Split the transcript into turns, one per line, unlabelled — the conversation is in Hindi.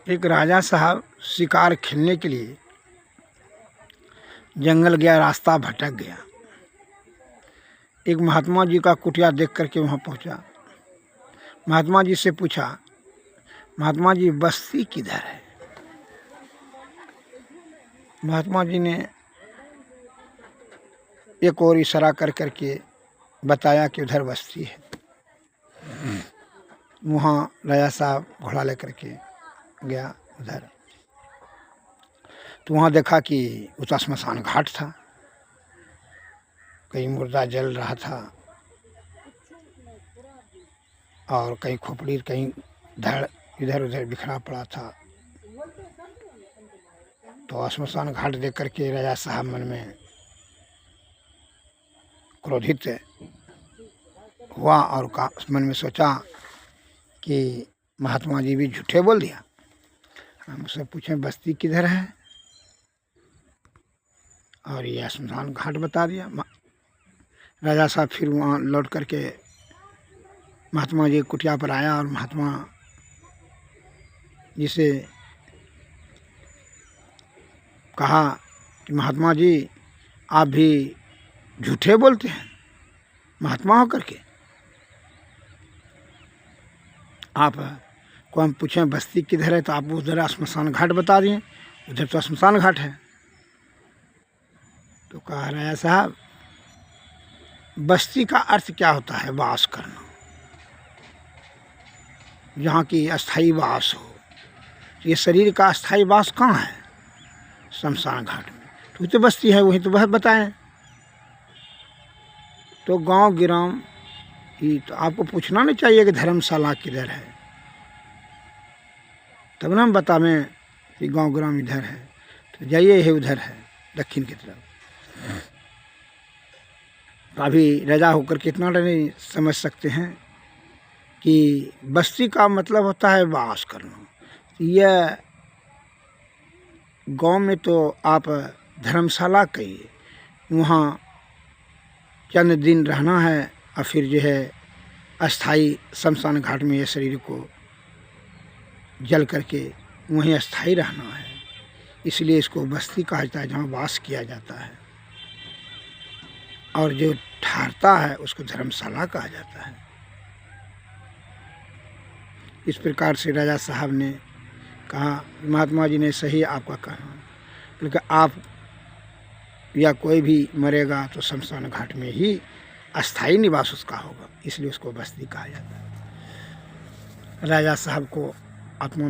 एक राजा साहब शिकार खेलने के लिए जंगल गया, रास्ता भटक गया। एक महात्मा जी का कुटिया देख करके वहाँ पहुँचा। महात्मा जी से पूछा, महात्मा जी बस्ती किधर है? महात्मा जी ने एक और इशारा कर करके बताया कि उधर बस्ती है। वहाँ राजा साहब घोड़ा लेकर के गया उधर, तो वहाँ देखा कि उसका स्मशान घाट था, कहीं मुर्दा जल रहा था और कहीं खोपड़ी, कहीं धड़ इधर उधर बिखरा पड़ा था। तो स्मशान घाट देख करके राजा साहब मन में क्रोधित हुआ और मन में सोचा कि महात्मा जी भी झूठे बोल दिया। हमसे पूछे बस्ती किधर है और यह स्मशान घाट बता दिया। राजा साहब फिर वहाँ लौट करके महात्मा जी कुटिया पर आया और महात्मा जी से कहा कि महात्मा जी आप भी झूठे बोलते हैं, महात्मा होकर के। आप को हम पूछें बस्ती किधर है तो आप उधर स्मशान घाट बता दिए, उधर तो स्मशान घाट है। तो कहा राजा साहब बस्ती का अर्थ क्या होता है? वास करना, जहाँ की अस्थाई वास हो। ये शरीर का अस्थाई वास कहाँ है? शमशान घाट में। तो बस्ती है, वही तो वह बताएं। तो गांव गिराम ही तो आपको पूछना नहीं चाहिए कि धर्मशाला किधर है, तब ना हम बतावें कि गांव ग्राम इधर है। तो जाइए है उधर है, दक्षिण की तरफ। तो अभी राजा होकर कितना नहीं समझ सकते हैं कि बस्ती का मतलब होता है वास करना। यह गांव में तो आप धर्मशाला कहिए, वहाँ चंद दिन रहना है और फिर जो है अस्थाई शमशान घाट में ये शरीर को जल करके वहीं अस्थाई रहना है। इसलिए इसको बस्ती कहा जाता है, जहाँ वास किया जाता है। और जो ठहरता है उसको धर्मशाला कहा जाता है। इस प्रकार से राजा साहब ने कहा, महात्मा जी ने सही आपका कहना, क्योंकि आप या कोई भी मरेगा तो शमशान घाट में ही अस्थाई निवास उसका होगा, इसलिए उसको बस्ती कहा जाता है। राजा साहब को आत्मा